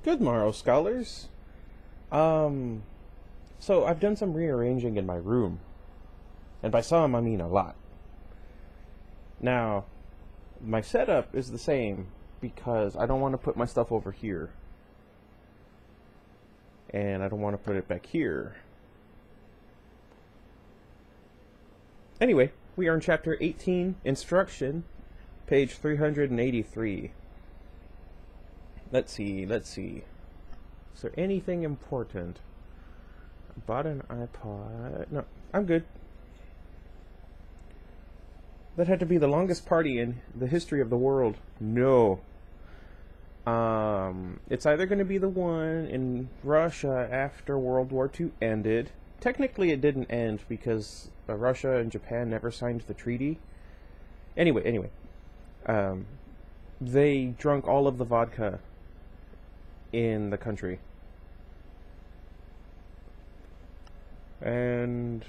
Good morrow, scholars. Um, so I've done some rearranging in my room. And by some, I mean a lot. Now, my setup is the same because I don't want to put my stuff over here. And I don't want to put it back here. Anyway, we are in Chapter 18, Instruction, page 383. Let's see. Is there anything important? I bought an iPod. No, I'm good. That had to be the longest party in the history of the world. No. It's either going to be the one in Russia after World War II ended. Technically, it didn't end because Russia and Japan never signed the treaty. Anyway. They drunk all of the vodka in the country. And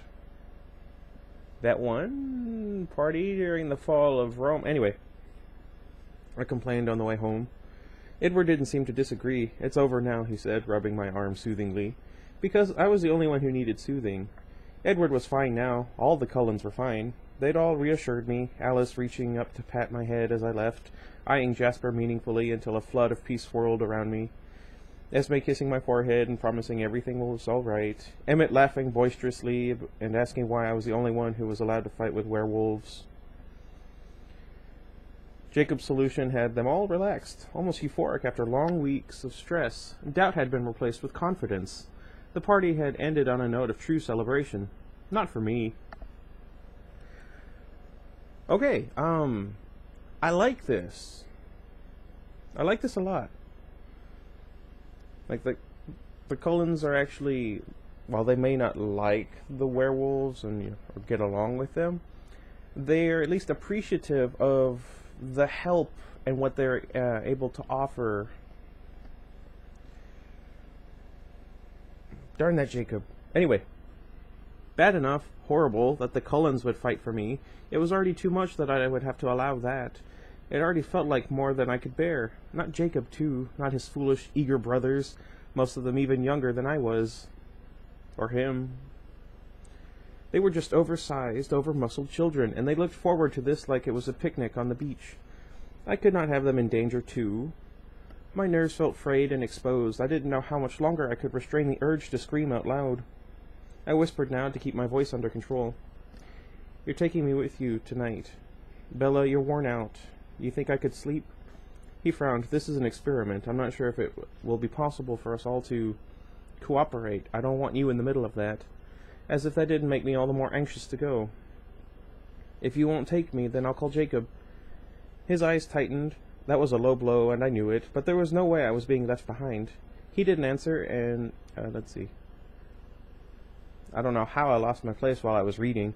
that one party during the fall of Rome. Anyway, I complained on the way home. Edward didn't seem to disagree. It's over now, he said, rubbing my arm soothingly, because I was the only one who needed soothing. Edward was fine now. All the Cullens were fine. They'd all reassured me, Alice reaching up to pat my head as I left, eyeing Jasper meaningfully until a flood of peace swirled around me, Esme kissing my forehead and promising everything was all right, Emmett laughing boisterously and asking why I was the only one who was allowed to fight with werewolves. Jacob's solution had them all relaxed, almost euphoric after long weeks of stress. Doubt had been replaced with confidence. The party had ended on a note of true celebration. Not for me. Okay, I like this. I like this a lot. Like, the Cullens are actually, while they may not like the werewolves and or get along with them, they're at least appreciative of the help and what they're able to offer. Darn that Jacob. Anyway, bad enough, horrible, that the Cullens would fight for me. It was already too much that I would have to allow that. It already felt like more than I could bear. Not Jacob, too. Not his foolish, eager brothers, most of them even younger than I was. Or him. They were just oversized, over-muscled children, and they looked forward to this like it was a picnic on the beach. I could not have them in danger, too. My nerves felt frayed and exposed. I didn't know how much longer I could restrain the urge to scream out loud. I whispered now to keep my voice under control. You're taking me with you tonight. Bella, you're worn out. You think I could sleep? He frowned. This is an experiment. I'm not sure if it will be possible for us all to cooperate. I don't want you in the middle of that. As if that didn't make me all the more anxious to go. If you won't take me, then I'll call Jacob. His eyes tightened. That was a low blow, and I knew it, but there was no way I was being left behind. He didn't answer, and, let's see. I don't know how I lost my place while I was reading.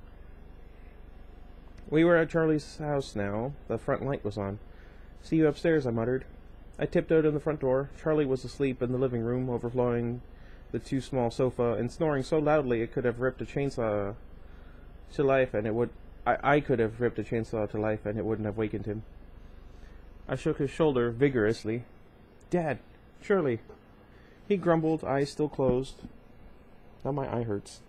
We were at Charlie's house now. The front light was on. See you upstairs, I muttered. I tiptoed in the front door. Charlie was asleep in the living room, overflowing the too small sofa, and snoring so loudly it could have ripped a chainsaw to life, and it would... I could have ripped a chainsaw to life, and it wouldn't have wakened him. I shook his shoulder vigorously. Dad, Charlie. He grumbled, eyes still closed. Now my eye hurts.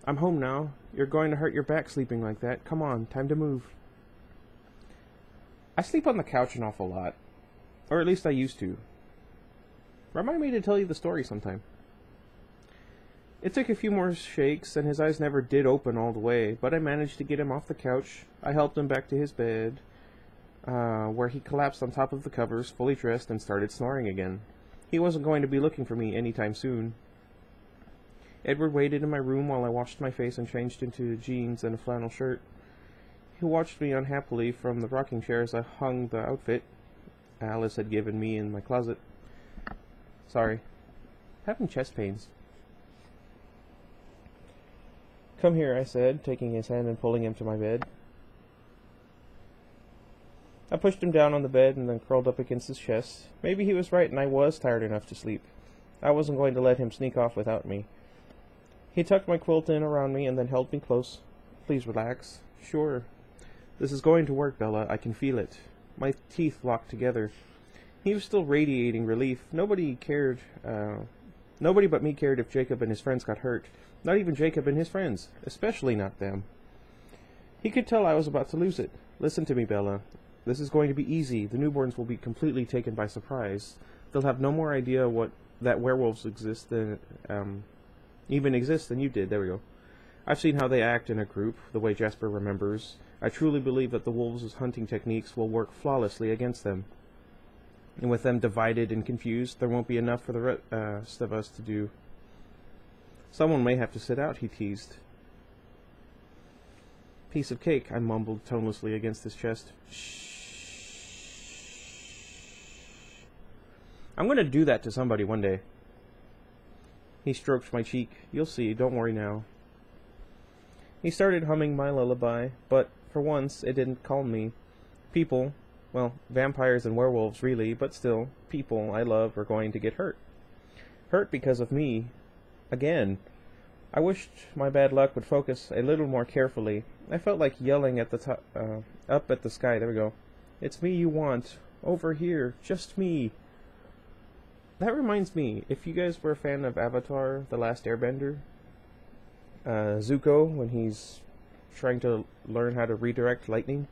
I'm home now. You're going to hurt your back sleeping like that. Come on, time to move. I sleep on the couch an awful lot. Or at least I used to. Remind me to tell you the story sometime. It took a few more shakes, and his eyes never did open all the way, but I managed to get him off the couch. I helped him back to his bed, where he collapsed on top of the covers, fully dressed, and started snoring again. He wasn't going to be looking for me anytime soon. Edward waited in my room while I washed my face and changed into jeans and a flannel shirt. He watched me unhappily from the rocking chair as I hung the outfit Alice had given me in my closet. Sorry. Having chest pains. Come here, I said, taking his hand and pulling him to my bed. I pushed him down on the bed and then curled up against his chest. Maybe he was right and I was tired enough to sleep. I wasn't going to let him sneak off without me. He tucked my quilt in around me and then held me close. Please relax. Sure. This is going to work, Bella. I can feel it. My teeth locked together. He was still radiating relief. Nobody but me cared if Jacob and his friends got hurt. Not even Jacob and his friends, especially not them. He could tell I was about to lose it. Listen to me, Bella. This is going to be easy. The newborns will be completely taken by surprise. They'll have no more idea that werewolves even exist than you did. There we go. I've seen how they act in a group, the way Jasper remembers. I truly believe that the wolves' hunting techniques will work flawlessly against them. And with them divided and confused, there won't be enough for the rest of us to do. Someone may have to sit out, he teased. Piece of cake, I mumbled tonelessly against his chest. Shh. I'm going to do that to somebody one day. He stroked my cheek. You'll see, don't worry now. He started humming my lullaby, but for once it didn't calm me. People, well, vampires and werewolves really, but still, people I love are going to get hurt. Hurt because of me. Again. I wished my bad luck would focus a little more carefully. I felt like yelling at the top, up at the sky. There we go. It's me you want. Over here. Just me. That reminds me, if you guys were a fan of Avatar, The Last Airbender, Zuko, when he's trying to learn how to redirect lightning,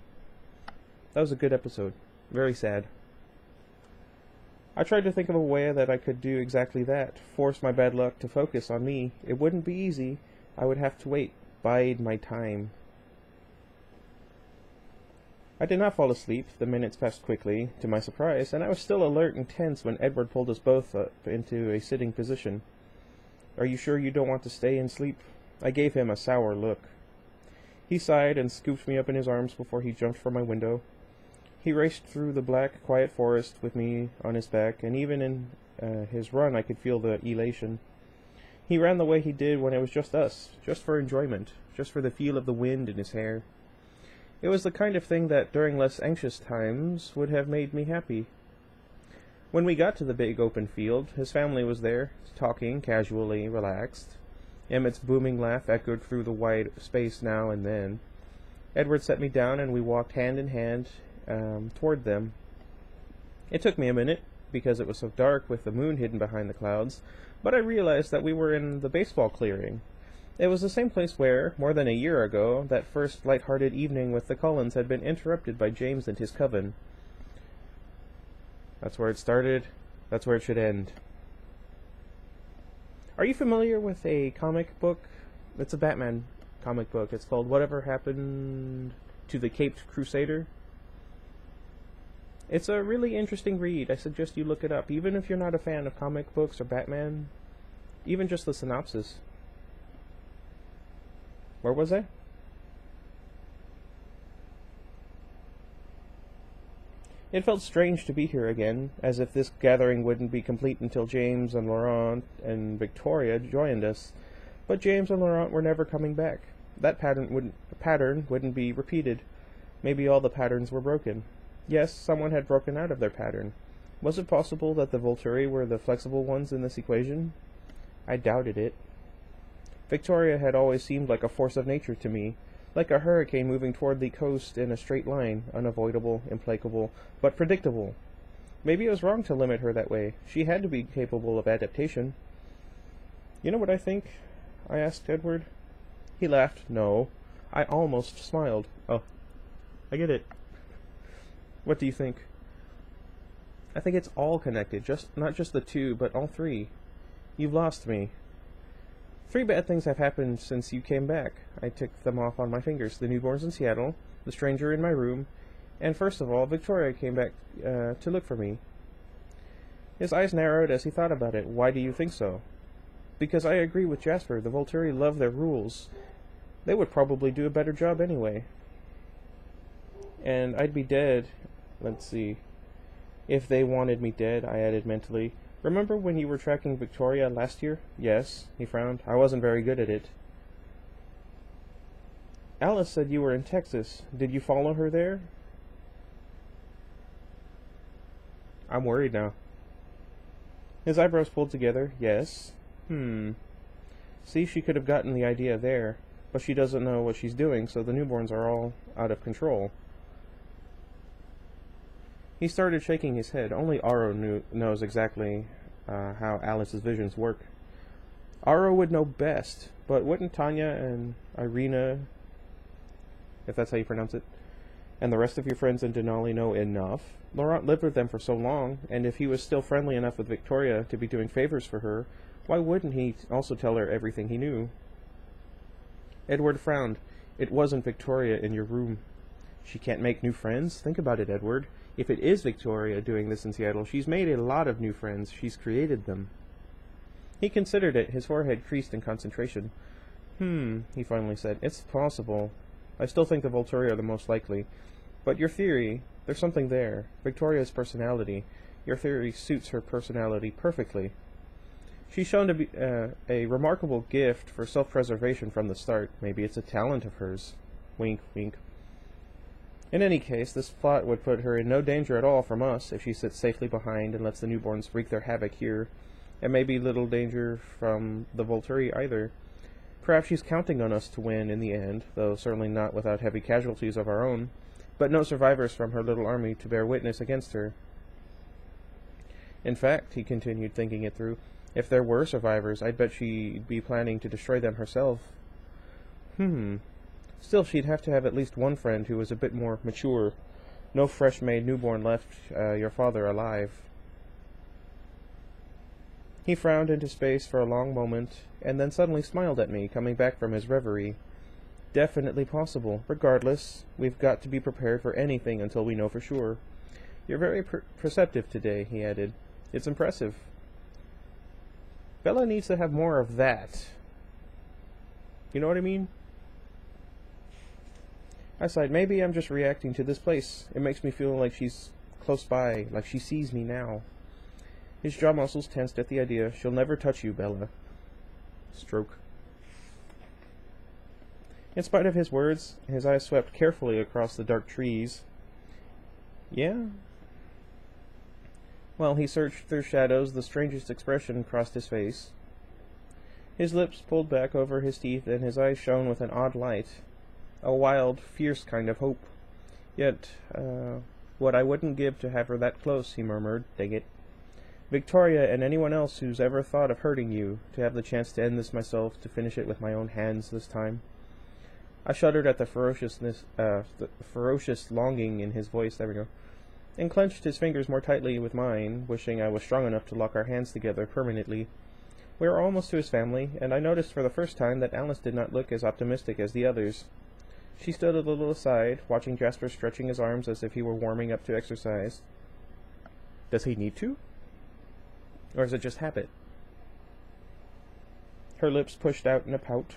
that was a good episode. Very sad. I tried to think of a way that I could do exactly that, force my bad luck to focus on me. It wouldn't be easy. I would have to wait, bide my time. I did not fall asleep. The minutes passed quickly, to my surprise, and I was still alert and tense when Edward pulled us both up into a sitting position. Are you sure you don't want to stay and sleep? I gave him a sour look. He sighed and scooped me up in his arms before he jumped from my window. He raced through the black, quiet forest with me on his back, and even in his run I could feel the elation. He ran the way he did when it was just us, just for enjoyment, just for the feel of the wind in his hair. It was the kind of thing that, during less anxious times, would have made me happy. When we got to the big open field, his family was there, talking, casually, relaxed. Emmett's booming laugh echoed through the wide space now and then. Edward set me down, and we walked hand in hand toward them. It took me a minute, because it was so dark with the moon hidden behind the clouds, but I realized that we were in the baseball clearing. It was the same place where, more than a year ago, that first light-hearted evening with the Cullens had been interrupted by James and his coven. That's where it started. That's where it should end. Are you familiar with a comic book? It's a Batman comic book. It's called Whatever Happened to the Caped Crusader. It's a really interesting read. I suggest you look it up, even if you're not a fan of comic books or Batman. Even just the synopsis. Where was I? It felt strange to be here again, as if this gathering wouldn't be complete until James and Laurent and Victoria joined us. But James and Laurent were never coming back. That pattern wouldn't be repeated. Maybe all the patterns were broken. Yes, someone had broken out of their pattern. Was it possible that the Volturi were the flexible ones in this equation? I doubted it. Victoria had always seemed like a force of nature to me, like a hurricane moving toward the coast in a straight line, unavoidable, implacable, but predictable. Maybe it was wrong to limit her that way. She had to be capable of adaptation. You know what I think? I asked Edward. He laughed. No. I almost smiled. Oh, I get it. What do you think? I think it's all connected, not just the two, but all three. You've lost me. 3 bad things have happened since you came back. I ticked them off on my fingers. The newborns in Seattle, the stranger in my room, and first of all, Victoria came back to look for me. His eyes narrowed as he thought about it. Why do you think so? Because I agree with Jasper. The Volturi love their rules. They would probably do a better job anyway. And I'd be dead. Let's see. If they wanted me dead, I added mentally. Remember when you were tracking Victoria last year? Yes, he frowned. I wasn't very good at it. Alice said you were in Texas. Did you follow her there? I'm worried now. His eyebrows pulled together. Yes. See, she could have gotten the idea there, but she doesn't know what she's doing, so the newborns are all out of control. He started shaking his head. Only Aro knows exactly how Alice's visions work. Aro would know best, but wouldn't Tanya and Irina, if that's how you pronounce it, and the rest of your friends in Denali know enough? Laurent lived with them for so long, and if he was still friendly enough with Victoria to be doing favors for her, why wouldn't he also tell her everything he knew? Edward frowned. It wasn't Victoria in your room. She can't make new friends? Think about it, Edward. If it is Victoria doing this in Seattle, she's made a lot of new friends. She's created them. He considered it. His forehead creased in concentration. He finally said. It's possible. I still think the Volturi are the most likely. But your theory, there's something there. Victoria's personality. Your theory suits her personality perfectly. She's shown to be a remarkable gift for self-preservation from the start. Maybe it's a talent of hers. Wink, wink. In any case, this plot would put her in no danger at all from us if she sits safely behind and lets the newborns wreak their havoc here, and maybe little danger from the Volturi either. Perhaps she's counting on us to win in the end, though certainly not without heavy casualties of our own, but no survivors from her little army to bear witness against her. In fact, he continued, thinking it through, if there were survivors, I'd bet she'd be planning to destroy them herself. Still, she'd have to have at least one friend who was a bit more mature. No fresh-made newborn left your father alive. He frowned into space for a long moment, and then suddenly smiled at me, coming back from his reverie. Definitely possible. Regardless, we've got to be prepared for anything until we know for sure. You're very perceptive today, he added. It's impressive. Bella needs to have more of that. You know what I mean? I sighed. Maybe I'm just reacting to this place. It makes me feel like she's close by, like she sees me now. His jaw muscles tensed at the idea. She'll never touch you, Bella. Stroke. In spite of his words, his eyes swept carefully across the dark trees. Yeah? While he searched through shadows, the strangest expression crossed his face. His lips pulled back over his teeth, and his eyes shone with an odd light. A wild, fierce kind of hope. Yet, what I wouldn't give to have her that close, he murmured. Dang it. Victoria and anyone else who's ever thought of hurting you, to have the chance to end this myself, to finish it with my own hands this time. I shuddered at the ferocious longing in his voice, there we go, and clenched his fingers more tightly with mine, wishing I was strong enough to lock our hands together permanently. We were almost to his family, and I noticed for the first time that Alice did not look as optimistic as the others. She stood a little aside, watching Jasper stretching his arms as if he were warming up to exercise. Does he need to? Or is it just habit? Her lips pushed out in a pout.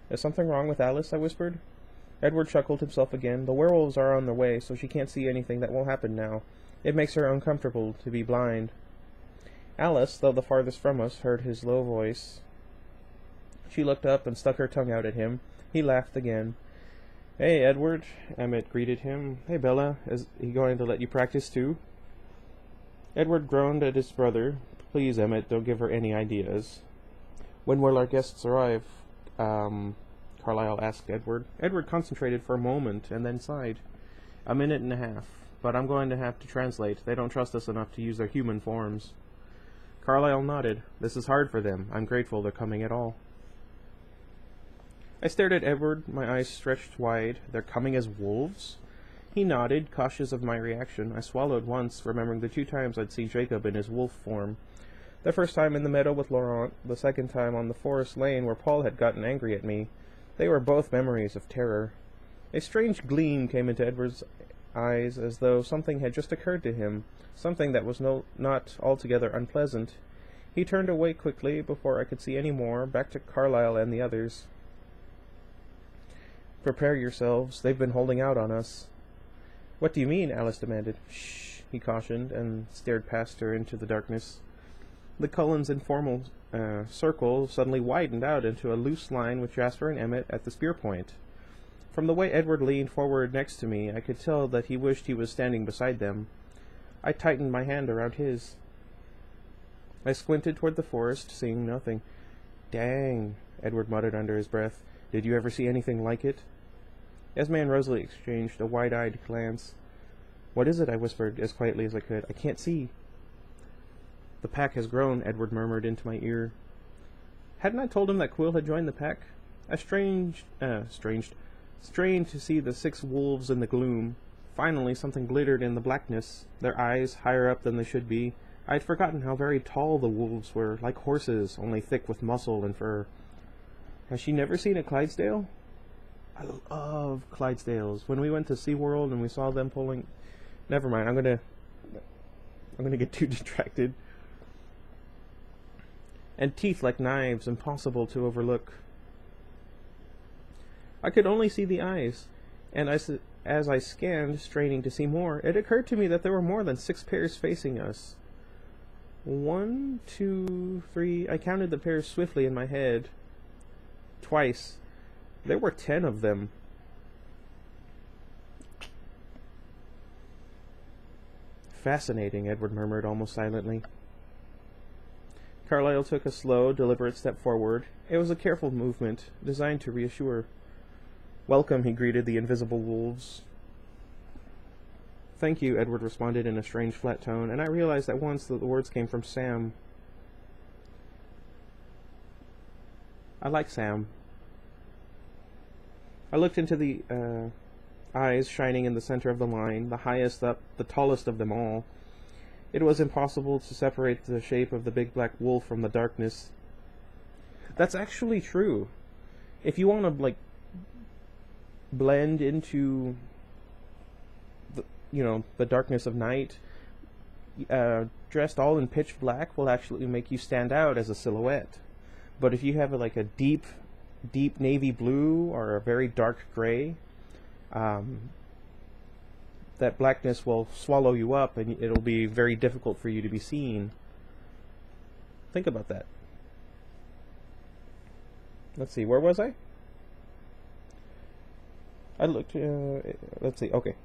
Is something wrong with Alice? I whispered. Edward chuckled himself again. The werewolves are on their way, so she can't see anything that will happen now. It makes her uncomfortable to be blind. Alice, though the farthest from us, heard his low voice. She looked up and stuck her tongue out at him. He laughed again. Hey, Edward, Emmett greeted him. Hey, Bella, is he going to let you practice too? Edward groaned at his brother. Please, Emmett, don't give her any ideas. When will our guests arrive? Carlyle asked Edward. Edward concentrated for a moment and then sighed. A minute and a half, but I'm going to have to translate. They don't trust us enough to use their human forms. Carlyle nodded. This is hard for them. I'm grateful they're coming at all. I stared at Edward, my eyes stretched wide. They're coming as wolves? He nodded, cautious of my reaction. I swallowed once, remembering the 2 times I'd seen Jacob in his wolf form. The first time in the meadow with Laurent, the second time on the forest lane where Paul had gotten angry at me. They were both memories of terror. A strange gleam came into Edward's eyes, as though something had just occurred to him, something that was not altogether unpleasant. He turned away quickly, before I could see any more, back to Carlyle and the others. Prepare yourselves. They've been holding out on us. What do you mean? Alice demanded. Shh, he cautioned, and stared past her into the darkness. The Cullens' informal circle suddenly widened out into a loose line with Jasper and Emmett at the spear point. From the way Edward leaned forward next to me, I could tell that he wished he was standing beside them. I tightened my hand around his. I squinted toward the forest, seeing nothing. Dang, Edward muttered under his breath. Did you ever see anything like it? Esme and Rosalie exchanged a wide-eyed glance. What is it? I whispered as quietly as I could. I can't see. The pack has grown, Edward murmured into my ear. Hadn't I told him that Quill had joined the pack? I strained to see the 6 wolves in the gloom. Finally, something glittered in the blackness, their eyes higher up than they should be. I had forgotten how very tall the wolves were, like horses, only thick with muscle and fur. Has she never seen a Clydesdale? I love Clydesdales. When we went to SeaWorld and we saw them pulling... Never mind, I'm gonna get too distracted. And teeth like knives, impossible to overlook. I could only see the eyes, and as I scanned, straining to see more, it occurred to me that there were more than 6 pairs facing us. 1, 2, 3... I counted the pairs swiftly in my head. Twice. There were 10 of them. Fascinating, Edward murmured almost silently. Carlyle took a slow, deliberate step forward. It was a careful movement, designed to reassure. Welcome, he greeted the invisible wolves. Thank you, Edward responded in a strange flat tone, and I realized at once that the words came from Sam. I like Sam. I looked into the eyes shining in the center of the line, the highest up, the tallest of them all. It was impossible to separate the shape of the big black wolf from the darkness. That's actually true. If you want to, blend into the darkness of night, dressed all in pitch black will actually make you stand out as a silhouette. But if you have a deep navy blue or a very dark gray, that blackness will swallow you up and it'll be very difficult for you to be seen. Think about that. Let's see, where was I? I looked, let's see, okay.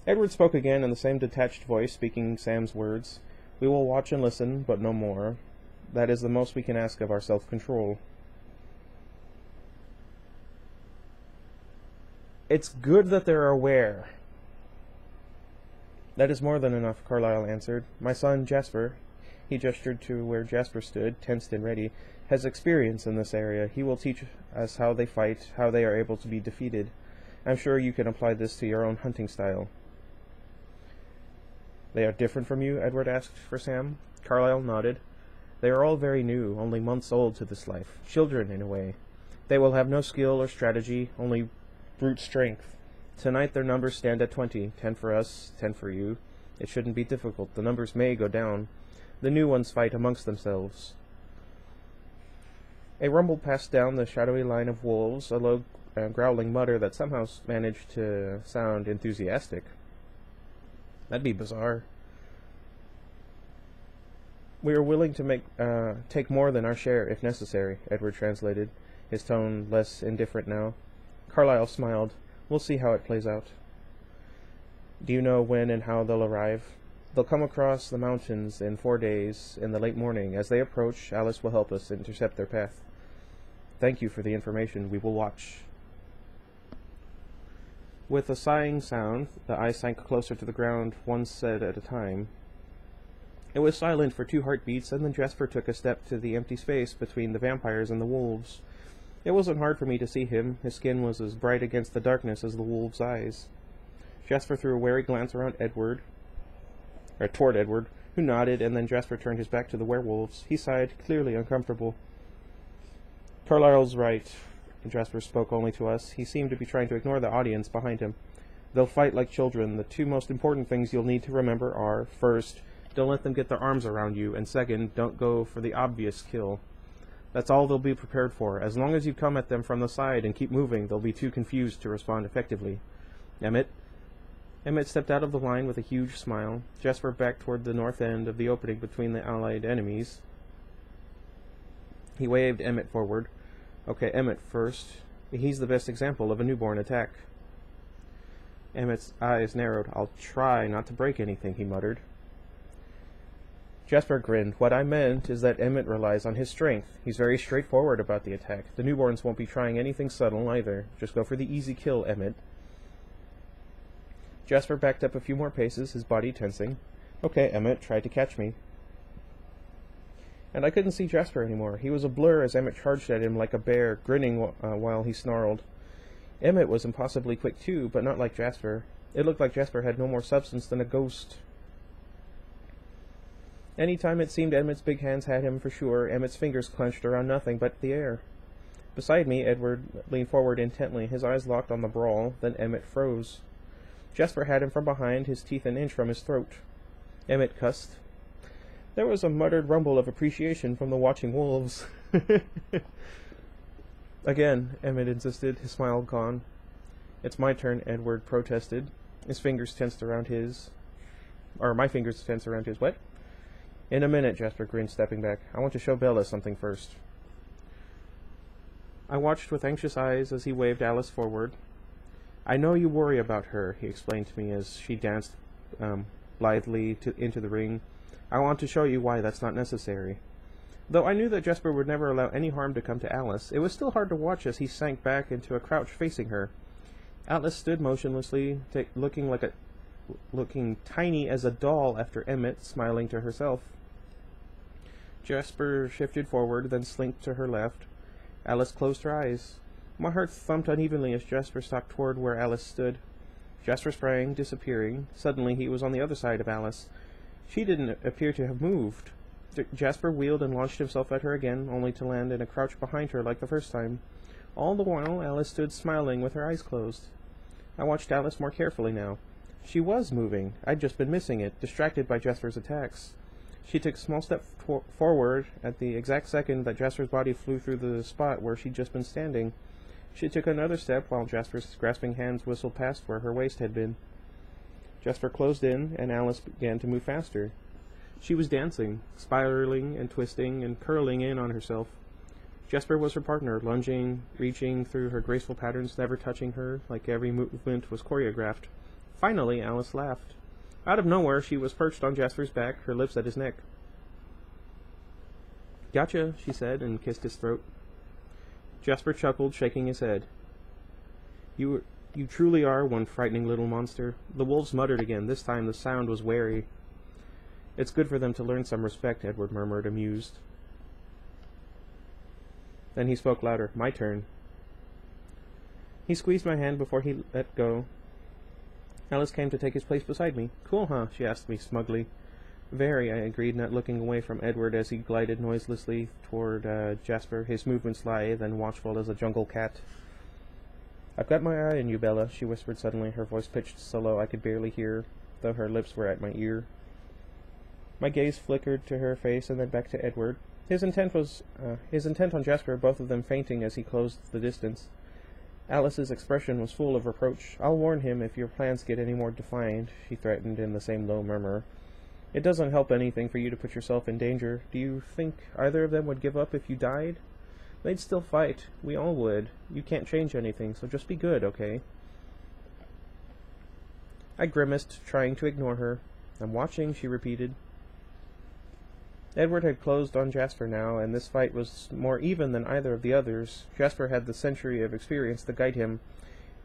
Edward spoke again in the same detached voice, speaking Sam's words. We will watch and listen, but no more. That is the most we can ask of our self-control. It's good that they're aware. That is more than enough, Carlyle answered. My son, Jasper, he gestured to where Jasper stood, tensed and ready, has experience in this area. He will teach us how they fight, how they are able to be defeated. I'm sure you can apply this to your own hunting style. They are different from you? Edward asked for Sam. Carlyle nodded. They are all very new, only months old to this life. Children, in a way. They will have no skill or strategy, only brute strength. Tonight their numbers stand at 20. 10 for us, 10 for you. It shouldn't be difficult. The numbers may go down. The new ones fight amongst themselves. A rumble passed down the shadowy line of wolves, a low growling mutter that somehow managed to sound enthusiastic. That'd be bizarre. We are willing to take more than our share if necessary, Edward translated, his tone less indifferent now. Carlyle smiled. We'll see how it plays out. Do you know when and how they'll arrive? They'll come across the mountains in 4 days, in the late morning. As they approach, Alice will help us intercept their path. Thank you for the information. We will watch. With a sighing sound, the eyes sank closer to the ground, one said at a time. It was silent for 2 heartbeats, and then Jasper took a step to the empty space between the vampires and the wolves. It wasn't hard for me to see him. His skin was as bright against the darkness as the wolves' eyes. Jasper threw a wary glance around toward Edward, who nodded, and then Jasper turned his back to the werewolves. He sighed, clearly uncomfortable. Carlyle's right. Jasper spoke only to us. He seemed to be trying to ignore the audience behind him. They'll fight like children. The 2 most important things you'll need to remember are, first, don't let them get their arms around you, and second, don't go for the obvious kill. That's all they'll be prepared for. As long as you come at them from the side and keep moving, they'll be too confused to respond effectively. Emmett stepped out of the line with a huge smile. Jasper backed toward the north end of the opening between the allied enemies. He waved Emmett forward. Okay, Emmett first. He's the best example of a newborn attack. Emmett's eyes narrowed. I'll try not to break anything, he muttered. Jasper grinned. What I meant is that Emmett relies on his strength. He's very straightforward about the attack. The newborns won't be trying anything subtle either. Just go for the easy kill, Emmett. Jasper backed up a few more paces, his body tensing. Okay, Emmett tried to catch me. And I couldn't see Jasper anymore. He was a blur as Emmett charged at him like a bear, grinning while he snarled. Emmett was impossibly quick too, but not like Jasper. It looked like Jasper had no more substance than a ghost. Any time it seemed Emmett's big hands had him for sure, Emmett's fingers clenched around nothing but the air. Beside me, Edward leaned forward intently, his eyes locked on the brawl, then Emmett froze. Jasper had him from behind, his teeth an inch from his throat. Emmett cussed. There was a muttered rumble of appreciation from the watching wolves. Again, Emmett insisted, his smile gone. It's my turn, Edward protested. His fingers tensed around his... my fingers tensed around his... What? In a minute, Jasper grinned, stepping back. I want to show Bella something first. I watched with anxious eyes as he waved Alice forward. I know you worry about her, he explained to me as she danced blithely into the ring. I want to show you why that's not necessary. Though I knew that Jasper would never allow any harm to come to Alice, it was still hard to watch as he sank back into a crouch facing her. Alice stood motionlessly, looking tiny as a doll after Emmett, smiling to herself. Jasper shifted forward, then slinked to her left. Alice closed her eyes. My heart thumped unevenly as Jasper stalked toward where Alice stood. Jasper sprang, disappearing. Suddenly he was on the other side of Alice. She didn't appear to have moved. Jasper wheeled and launched himself at her again, only to land in a crouch behind her like the first time. All the while, Alice stood smiling with her eyes closed. I watched Alice more carefully now. She was moving. I'd just been missing it, distracted by Jasper's attacks. She took a small step forward at the exact second that Jasper's body flew through the spot where she'd just been standing. She took another step while Jasper's grasping hands whistled past where her waist had been. Jasper closed in, and Alice began to move faster. She was dancing, spiraling and twisting and curling in on herself. Jasper was her partner, lunging, reaching through her graceful patterns, never touching her, like every movement was choreographed. Finally, Alice laughed. Out of nowhere, she was perched on Jasper's back, her lips at his neck. Gotcha, she said, and kissed his throat. Jasper chuckled, shaking his head. You truly are one frightening little monster. The wolves muttered again. This time the sound was wary. It's good for them to learn some respect, Edward murmured, amused. Then he spoke louder. My turn. He squeezed my hand before he let go. Alice came to take his place beside me. Cool, huh? She asked me smugly. Very, I agreed, not looking away from Edward as he glided noiselessly toward Jasper, his movements lithe and watchful as a jungle cat. I've got my eye on you, Bella, she whispered suddenly, her voice pitched so low I could barely hear, though her lips were at my ear. My gaze flickered to her face and then back to Edward. His intent on Jasper, both of them fainting as he closed the distance. Alice's expression was full of reproach. I'll warn him if your plans get any more defiant, she threatened in the same low murmur. It doesn't help anything for you to put yourself in danger. Do you think either of them would give up if you died? They'd still fight. We all would. You can't change anything, so just be good, okay? I grimaced, trying to ignore her. I'm watching, she repeated. Edward had closed on Jasper now, and this fight was more even than either of the others. Jasper had the century of experience to guide him,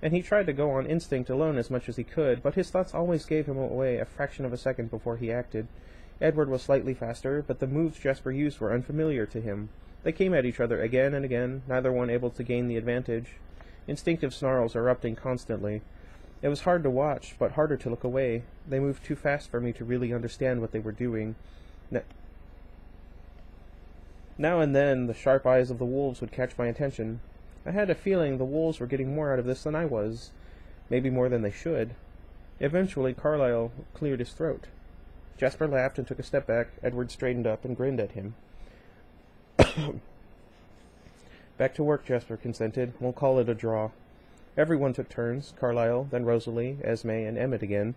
and he tried to go on instinct alone as much as he could, but his thoughts always gave him away a fraction of a second before he acted. Edward was slightly faster, but the moves Jasper used were unfamiliar to him. They came at each other again and again, neither one able to gain the advantage. Instinctive snarls erupting constantly. It was hard to watch, but harder to look away. They moved too fast for me to really understand what they were doing. Now and then, the sharp eyes of the wolves would catch my attention. I had a feeling the wolves were getting more out of this than I was. Maybe more than they should. Eventually, Carlyle cleared his throat. Jasper laughed and took a step back. Edward straightened up and grinned at him. Back to work, Jasper consented. We'll call it a draw. Everyone took turns, Carlyle, then Rosalie, Esme, and Emmett again.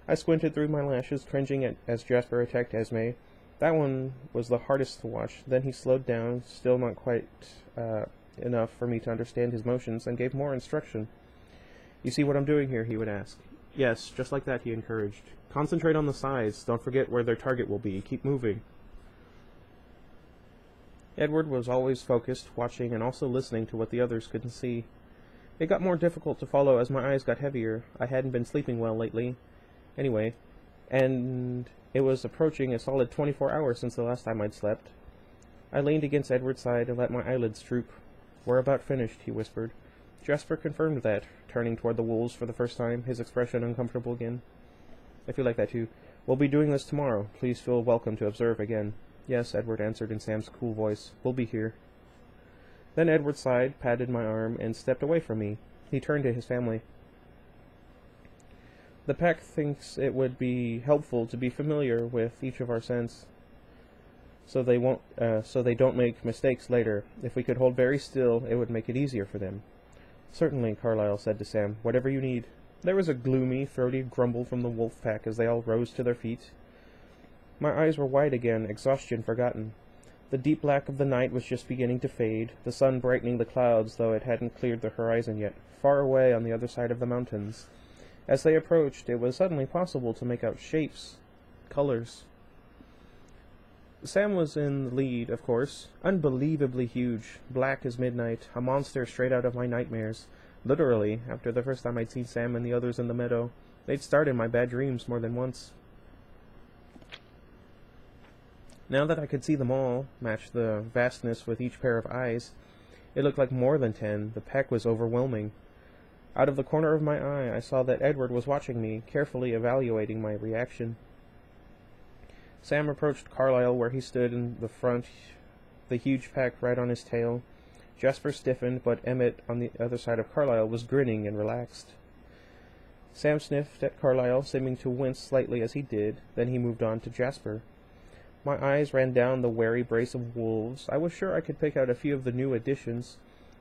I squinted through my lashes, cringing as Jasper attacked Esme. That one was the hardest to watch. Then he slowed down, still not quite enough for me to understand his motions, and gave more instruction. You see what I'm doing here, he would ask. Yes, just like that, he encouraged. Concentrate on the sides. Don't forget where their target will be. Keep moving. Edward was always focused, watching, and also listening to what the others couldn't see. It got more difficult to follow as my eyes got heavier. I hadn't been sleeping well lately. Anyway, and it was approaching a solid 24 hours since the last time I'd slept. I leaned against Edward's side and let my eyelids droop. "We're about finished," he whispered. Jasper confirmed that, turning toward the wolves for the first time, his expression uncomfortable again. "I feel like that too. We'll be doing this tomorrow. Please feel welcome to observe again." "Yes," Edward answered in Sam's cool voice. "We'll be here." Then Edward sighed, patted my arm, and stepped away from me. He turned to his family. "The pack thinks it would be helpful to be familiar with each of our scents, so they don't make mistakes later. If we could hold very still, it would make it easier for them." "Certainly," Carlyle said to Sam. "Whatever you need." There was a gloomy, throaty grumble from the wolf pack as they all rose to their feet. My eyes were wide again, exhaustion forgotten. The deep black of the night was just beginning to fade, the sun brightening the clouds, though it hadn't cleared the horizon yet, far away on the other side of the mountains. As they approached, it was suddenly possible to make out shapes, colors. Sam was in the lead, of course, unbelievably huge, black as midnight, a monster straight out of my nightmares. Literally, after the first time I'd seen Sam and the others in the meadow, they'd starred in my bad dreams more than once. Now that I could see them all, match the vastness with each pair of eyes, it looked like more than 10. The pack was overwhelming. Out of the corner of my eye, I saw that Edward was watching me, carefully evaluating my reaction. Sam approached Carlyle where he stood in the front, the huge pack right on his tail. Jasper stiffened, but Emmett, on the other side of Carlyle, was grinning and relaxed. Sam sniffed at Carlyle, seeming to wince slightly as he did. Then he moved on to Jasper. My eyes ran down the wary brace of wolves. I was sure I could pick out a few of the new additions.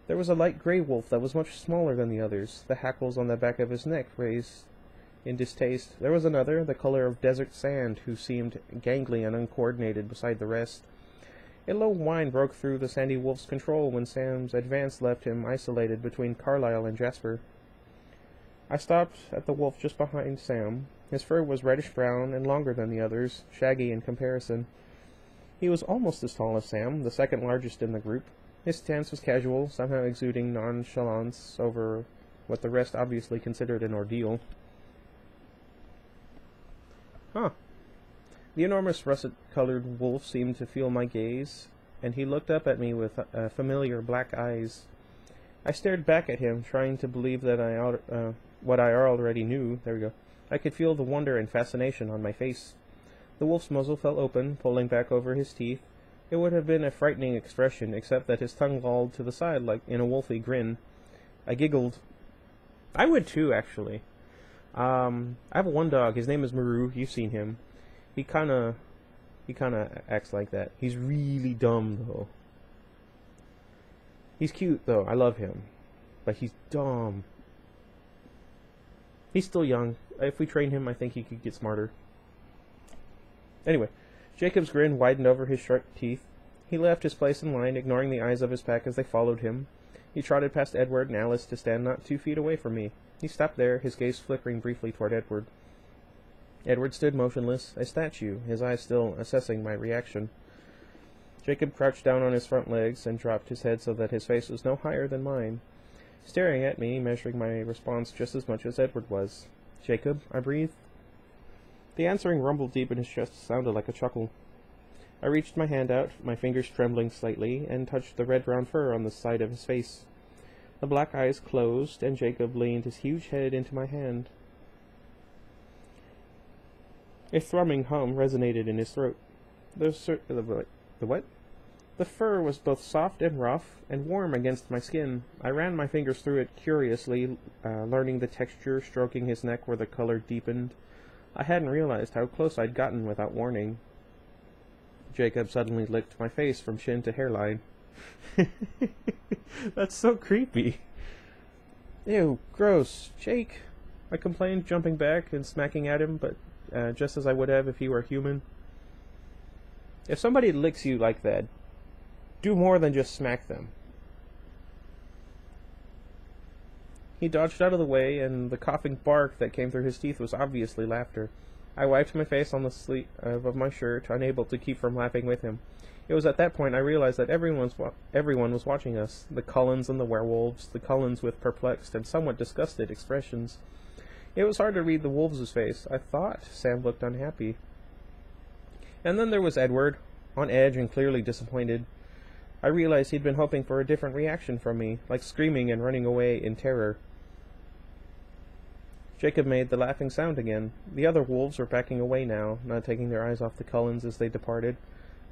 There was a light gray wolf that was much smaller than the others, the hackles on the back of his neck raised in distaste. There was another, the color of desert sand, who seemed gangly and uncoordinated beside the rest. A low whine broke through the sandy wolf's control when Sam's advance left him isolated between Carlyle and Jasper. I stopped at the wolf just behind Sam. His fur was reddish-brown and longer than the others, shaggy in comparison. He was almost as tall as Sam, the second largest in the group. His stance was casual, somehow exuding nonchalance over what the rest obviously considered an ordeal. The enormous russet-colored wolf seemed to feel my gaze, and he looked up at me with familiar black eyes. I stared back at him, trying to believe that what I already knew. There we go. I could feel the wonder and fascination on my face. The wolf's muzzle fell open, pulling back over his teeth. It would have been a frightening expression, except that his tongue lolled to the side like in a wolfy grin. I giggled. I would too, actually. I have one dog. His name is Maru. You've seen him. He kinda acts like that. He's really dumb, though. He's cute, though. I love him. But he's dumb. He's still young. If we train him, I think he could get smarter. Anyway, Jacob's grin widened over his sharp teeth. He left his place in line, ignoring the eyes of his pack as they followed him. He trotted past Edward and Alice to stand not 2 feet away from me. He stopped there, his gaze flickering briefly toward Edward. Edward stood motionless, a statue, his eyes still assessing my reaction. Jacob crouched down on his front legs and dropped his head so that his face was no higher than mine, staring at me, measuring my response just as much as Edward was. "Jacob," I breathed. The answering rumble deep in his chest sounded like a chuckle. I reached my hand out, my fingers trembling slightly, and touched the red-brown fur on the side of his face. The black eyes closed, and Jacob leaned his huge head into my hand. A thrumming hum resonated in his throat. The what? The fur was both soft and rough, and warm against my skin. I ran my fingers through it curiously, learning the texture, stroking his neck where the color deepened. I hadn't realized how close I'd gotten without warning. Jacob suddenly licked my face from chin to hairline. That's so creepy. Ew, gross. Jake, I complained, jumping back and smacking at him, but just as I would have if he were human. If somebody licks you like that, do more than just smack them. He dodged out of the way, and the coughing bark that came through his teeth was obviously laughter. I wiped my face on the sleeve of my shirt, unable to keep from laughing with him. It was at that point I realized that everyone was watching us, the Cullens and the werewolves, the Cullens with perplexed and somewhat disgusted expressions. It was hard to read the wolves' face. I thought Sam looked unhappy. And then there was Edward, on edge and clearly disappointed. I realized he'd been hoping for a different reaction from me, like screaming and running away in terror. Jacob made the laughing sound again. The other wolves were backing away now, not taking their eyes off the Cullens as they departed.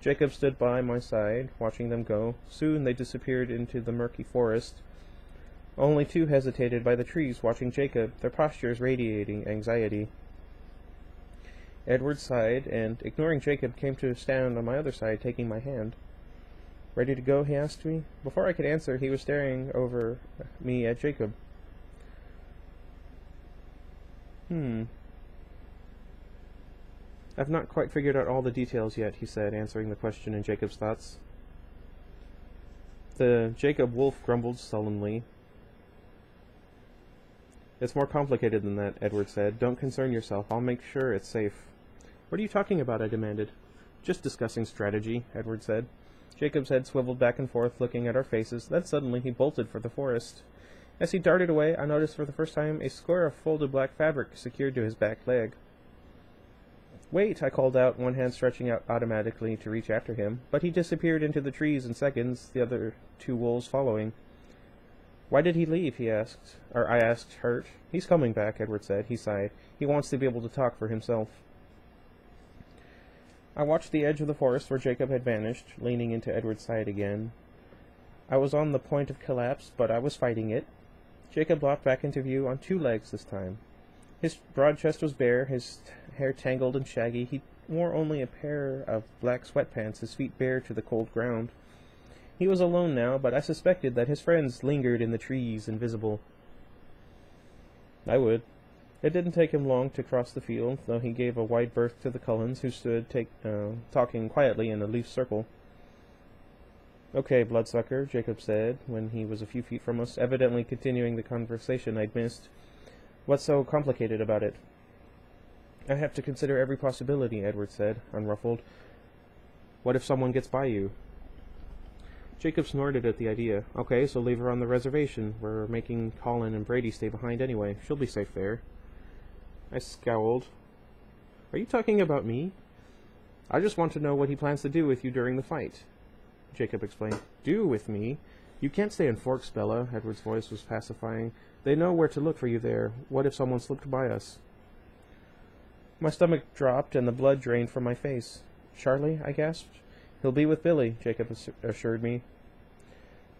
Jacob stood by my side, watching them go. Soon they disappeared into the murky forest. Only two hesitated by the trees, watching Jacob, their postures radiating anxiety. Edward sighed, and, ignoring Jacob, came to stand on my other side, taking my hand. "Ready to go?" he asked me. Before I could answer, he was staring over me at Jacob. I've not quite figured out all the details yet, he said, answering the question in Jacob's thoughts. The Jacob wolf grumbled sullenly. "It's more complicated than that," Edward said. "Don't concern yourself. I'll make sure it's safe." "What are you talking about?" I demanded. "Just discussing strategy," Edward said. Jacob's head swiveled back and forth, looking at our faces. Then suddenly he bolted for the forest. As he darted away, I noticed for the first time a square of folded black fabric secured to his back leg. "Wait," I called out, one hand stretching out automatically to reach after him, but he disappeared into the trees in seconds, the other two wolves following. "Why did he leave?" I asked, hurt. "He's coming back," Edward said. He sighed. "He wants to be able to talk for himself." I watched the edge of the forest where Jacob had vanished, leaning into Edward's side again. I was on the point of collapse, but I was fighting it. Jacob walked back into view on two legs this time. His broad chest was bare, his hair tangled and shaggy. He wore only a pair of black sweatpants, his feet bare to the cold ground. He was alone now, but I suspected that his friends lingered in the trees, invisible. I would. It didn't take him long to cross the field, though he gave a wide berth to the Cullens, who stood talking quietly in a loose circle. "Okay, bloodsucker," Jacob said, when he was a few feet from us, evidently continuing the conversation I'd missed. "What's so complicated about it?" "I have to consider every possibility," Edward said, unruffled. "What if someone gets by you?" Jacob snorted at the idea. "Okay, so leave her on the reservation. We're making Colin and Brady stay behind anyway. She'll be safe there." I scowled. "Are you talking about me?" "I just want to know what he plans to do with you during the fight," Jacob explained. "Do with me? You can't stay in Forks, Bella." Edward's voice was pacifying. "They know where to look for you there. What if someone slipped by us?" My stomach dropped and the blood drained from my face. "Charlie?" I gasped. "He'll be with Billy," Jacob assured me.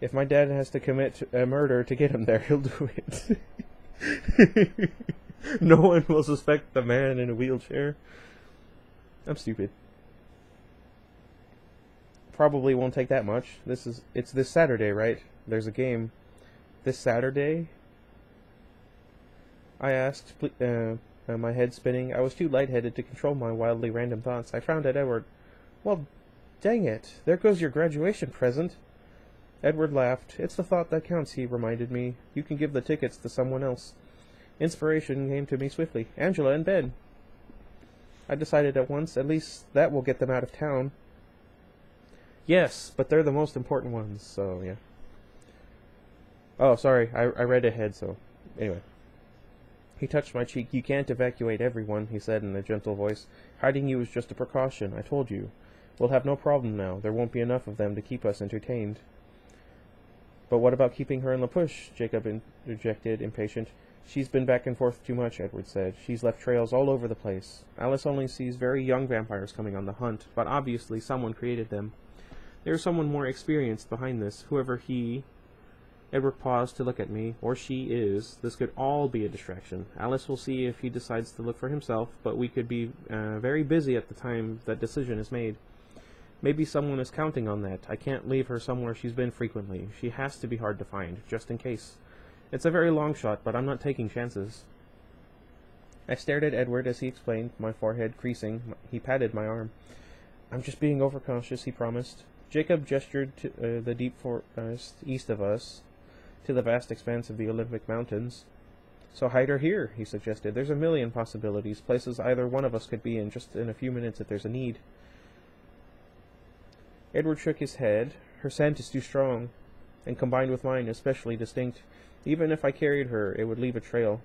"If my dad has to commit a murder to get him there, he'll do it." No one will suspect the man in a wheelchair. I'm stupid. Probably won't take that much. It's this Saturday, right? There's a game. This Saturday? I asked, my head spinning. I was too lightheaded to control my wildly random thoughts. I frowned at Edward. "Well, dang it. There goes your graduation present." Edward laughed. "It's the thought that counts," he reminded me. "You can give the tickets to someone else." Inspiration came to me swiftly. "Angela and Ben." I decided at once, at least that will get them out of town. "Yes, but they're the most important ones, so yeah." "Oh, sorry, I read ahead, so anyway." He touched my cheek. "You can't evacuate everyone," he said in a gentle voice. "Hiding you is just a precaution, I told you. We'll have no problem now. There won't be enough of them to keep us entertained." "But what about keeping her in the push?" Jacob interjected, impatient. "She's been back and forth too much," Edward said. "She's left trails all over the place. Alice only sees very young vampires coming on the hunt, but obviously someone created them. There's someone more experienced behind this, whoever he..." Edward paused to look at me. "Or she is. This could all be a distraction. Alice will see if he decides to look for himself, but we could be very busy at the time that decision is made. Maybe someone is counting on that. I can't leave her somewhere she's been frequently. She has to be hard to find, just in case. It's a very long shot, but I'm not taking chances." I stared at Edward as he explained, my forehead creasing. He patted my arm. "I'm just being overcautious," he promised. Jacob gestured to the deep forest east of us, to the vast expanse of the Olympic Mountains. So hide her here, he suggested. There's a million possibilities, places either one of us could be in just in a few minutes if there's a need. Edward shook his head. Her scent is too strong, and combined with mine, especially distinct. Even if I carried her, it would leave a trail.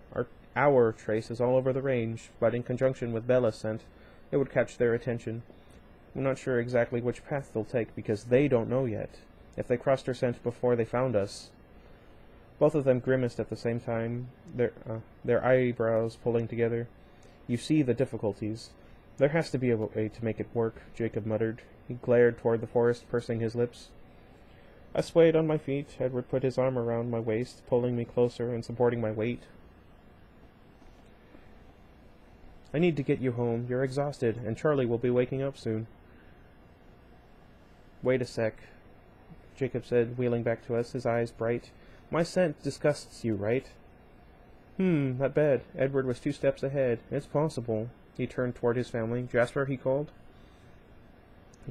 Our trace is all over the range, but in conjunction with Bella's scent, it would catch their attention. I'm not sure exactly which path they'll take, because they don't know yet. If they crossed her scent before they found us. Both of them grimaced at the same time, their eyebrows pulling together. You see the difficulties. There has to be a way to make it work, Jacob muttered. He glared toward the forest, pursing his lips. I swayed on my feet. Edward put his arm around my waist, pulling me closer and supporting my weight. I need to get you home. You're exhausted, and Charlie will be waking up soon. Wait a sec, Jacob said, wheeling back to us, his eyes bright. My scent disgusts you, right? Not bad. Edward was 2 steps ahead. It's possible. He turned toward his family. Jasper, he called.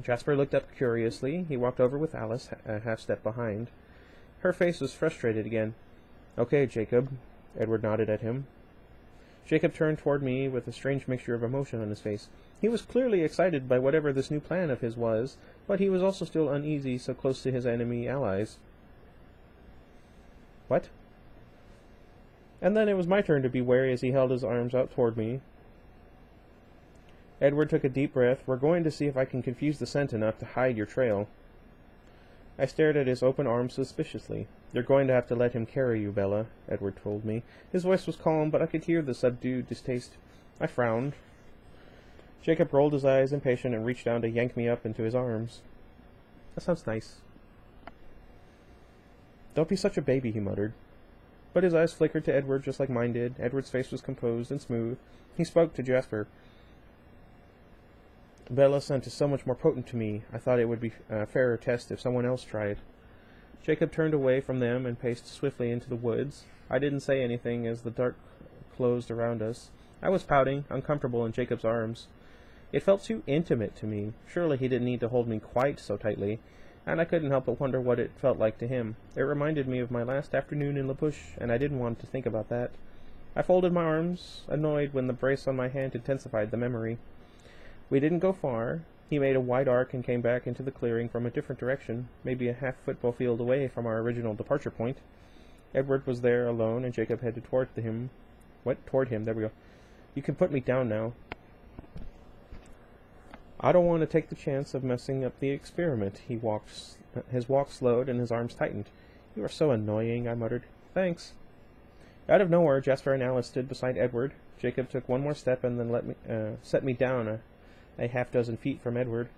Jasper looked up curiously. He walked over with Alice, a half-step behind. Her face was frustrated again. Okay, Jacob. Edward nodded at him. Jacob turned toward me with a strange mixture of emotion on his face. He was clearly excited by whatever this new plan of his was, but he was also still uneasy so close to his enemy allies. What? And then it was my turn to be wary as he held his arms out toward me. Edward took a deep breath. We're going to see if I can confuse the scent enough to hide your trail. I stared at his open arms suspiciously. You're going to have to let him carry you, Bella, Edward told me. His voice was calm, but I could hear the subdued distaste. I frowned. Jacob rolled his eyes, impatient, and reached down to yank me up into his arms. That sounds nice. Don't be such a baby, he muttered. But his eyes flickered to Edward just like mine did. Edward's face was composed and smooth. He spoke to Jasper. Bella's scent is so much more potent to me. I thought it would be a fairer test if someone else tried. Jacob turned away from them and paced swiftly into the woods. I didn't say anything as the dark closed around us. I was pouting, uncomfortable in Jacob's arms. It felt too intimate to me. Surely he didn't need to hold me quite so tightly, and I couldn't help but wonder what it felt like to him. It reminded me of my last afternoon in La Push, and I didn't want to think about that. I folded my arms, annoyed when the brace on my hand intensified the memory. We didn't go far. He made a wide arc and came back into the clearing from a different direction, maybe a half-football field away from our original departure point. Edward was there alone, and Jacob headed toward him. Toward him. There we go. You can put me down now. I don't want to take the chance of messing up the experiment. His walk slowed, and his arms tightened. You are so annoying, I muttered. Thanks. Out of nowhere, Jasper and Alice stood beside Edward. Jacob took one more step and then set me down a half-dozen feet from Edward.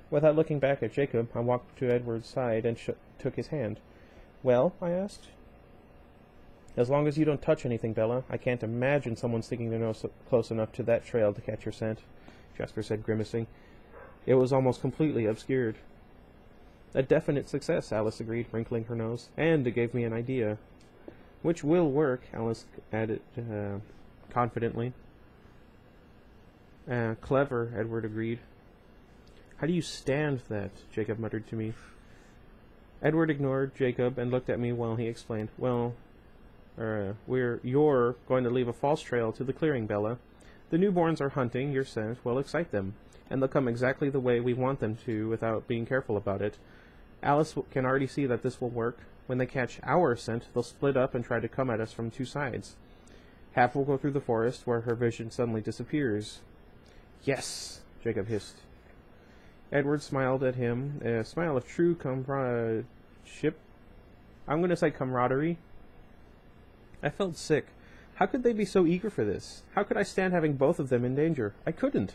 Without looking back at Jacob, I walked to Edward's side and took his hand. Well, I asked. As long as you don't touch anything, Bella, I can't imagine someone sticking their nose close enough to that trail to catch your scent, Jasper said, grimacing. It was almost completely obscured. A definite success, Alice agreed, wrinkling her nose. And it gave me an idea. Which will work, Alice added confidently. Clever, Edward agreed. How do you stand that? Jacob muttered to me. Edward ignored Jacob and looked at me while he explained. Well, you're going to leave a false trail to the clearing, Bella. The newborns are hunting, your scent will excite them, and they'll come exactly the way we want them to without being careful about it. Alice can already see that this will work. When they catch our scent, they'll split up and try to come at us from 2 sides. Half will go through the forest, where her vision suddenly disappears. Yes, Jacob hissed. Edward smiled at him, a smile of true comradeship. I'm going to say camaraderie. I felt sick. How could they be so eager for this? How could I stand having both of them in danger? I couldn't.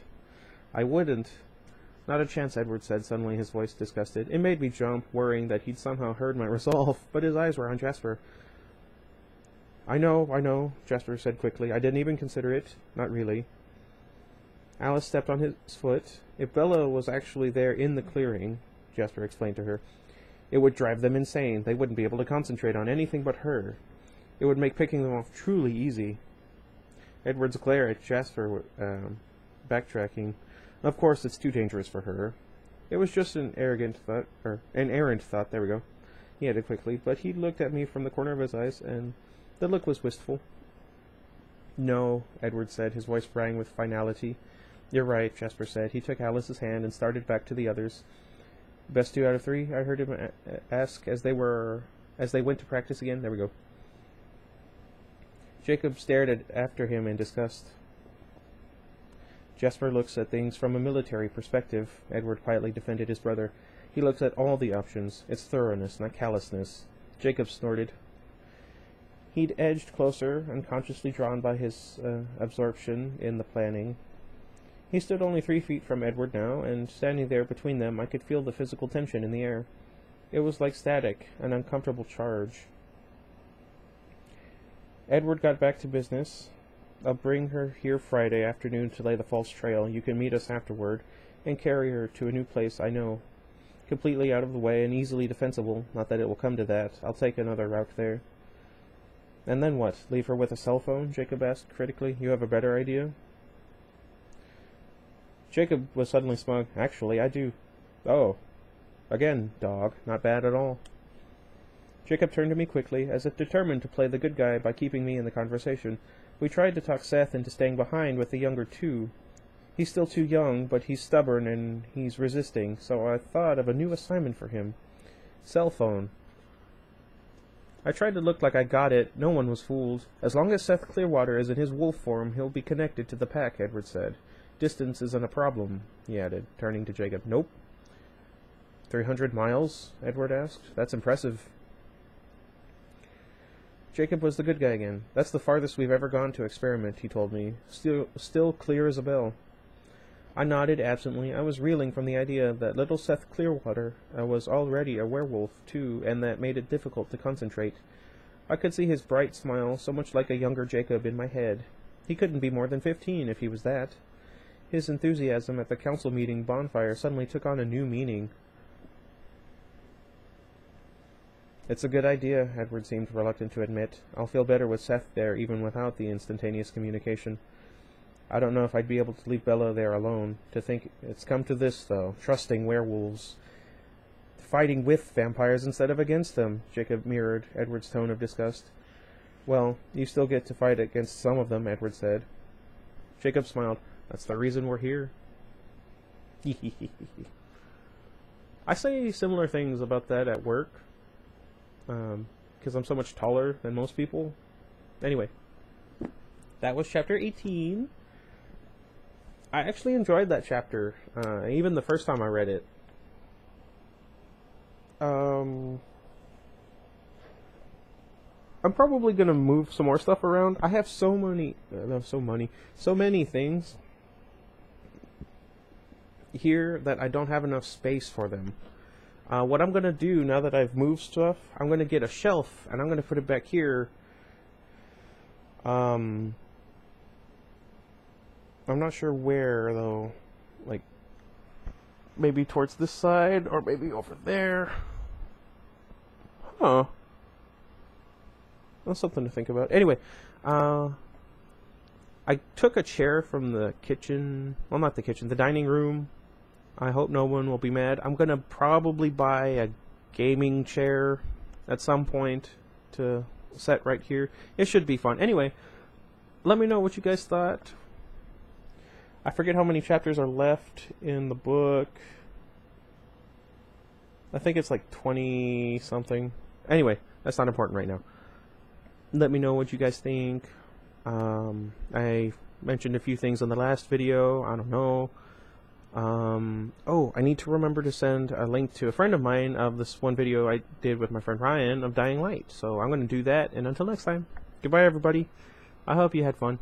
I wouldn't. Not a chance, Edward said, suddenly his voice disgusted. It made me jump, worrying that he'd somehow heard my resolve, but his eyes were on Jasper. I know, Jasper said quickly. I didn't even consider it. Not really. Alice stepped on his foot. If Bella was actually there in the clearing, Jasper explained to her, it would drive them insane. They wouldn't be able to concentrate on anything but her. It would make picking them off truly easy. Edward's glare at Jasper, backtracking. Of course, it's too dangerous for her. It was just an errant thought, there we go. He added quickly, but he looked at me from the corner of his eyes, and the look was wistful. No, Edward said, his voice rang with finality. You're right, Jasper said. He took Alice's hand and started back to the others. Best 2 out of 3, I heard him ask as they went to practice again. There we go. Jacob stared after him in disgust. Jasper looks at things from a military perspective, Edward quietly defended his brother. He looks at all the options. It's thoroughness, not callousness. Jacob snorted. He'd edged closer, unconsciously drawn by his absorption in the planning. He stood only 3 feet from Edward now, and standing there between them, I could feel the physical tension in the air. It was like static, an uncomfortable charge. Edward got back to business. I'll bring her here Friday afternoon to lay the false trail. You can meet us afterward, and carry her to a new place I know. Completely out of the way and easily defensible. Not that it will come to that. I'll take another route there. And then what? Leave her with a cell phone? Jacob asked critically. You have a better idea? Jacob was suddenly smug. Actually, I do. Oh. Again, dog. Not bad at all. Jacob turned to me quickly, as if determined to play the good guy by keeping me in the conversation. We tried to talk Seth into staying behind with the younger two. He's still too young, but he's stubborn and he's resisting, so I thought of a new assignment for him. Cell phone. I tried to look like I got it. No one was fooled. As long as Seth Clearwater is in his wolf form, he'll be connected to the pack, Edward said. Distance isn't a problem, he added, turning to Jacob. Nope. 300 miles? Edward asked. That's impressive. Jacob was the good guy again. That's the farthest we've ever gone to experiment, he told me. Still clear as a bell. I nodded absently. I was reeling from the idea that little Seth Clearwater was already a werewolf, too, and that made it difficult to concentrate. I could see his bright smile, so much like a younger Jacob, in my head. He couldn't be more than 15 if he was that. His enthusiasm at the council meeting bonfire suddenly took on a new meaning. It's a good idea, Edward seemed reluctant to admit. I'll feel better with Seth there, even without the instantaneous communication. I don't know if I'd be able to leave Bella there alone. To think it's come to this, though. Trusting werewolves. Fighting with vampires instead of against them, Jacob mirrored Edward's tone of disgust. Well, you still get to fight against some of them, Edward said. Jacob smiled. That's the reason we're here. I say similar things about that at work. Because I'm so much taller than most people. Anyway. That was chapter 18. I actually enjoyed that chapter, even the first time I read it. I'm probably going to move some more stuff around. I have so many things here that I don't have enough space for them. What I'm going to do now that I've moved stuff, I'm going to get a shelf and I'm going to put it back here. I'm not sure where, though. Like, maybe towards this side, or maybe over there. Huh. That's something to think about. Anyway, I took a chair from the kitchen. Well, not the kitchen, the dining room. I hope no one will be mad. I'm going to probably buy a gaming chair at some point to set right here. It should be fun. Anyway, let me know what you guys thought. I forget how many chapters are left in the book. I think it's like 20 something. Anyway, that's not important right now. Let me know what you guys think. I mentioned a few things in the last video. I don't know. Oh, I need to remember to send a link to a friend of mine of this one video I did with my friend Ryan of Dying Light. So I'm going to do that, and until next time, goodbye everybody. I hope you had fun.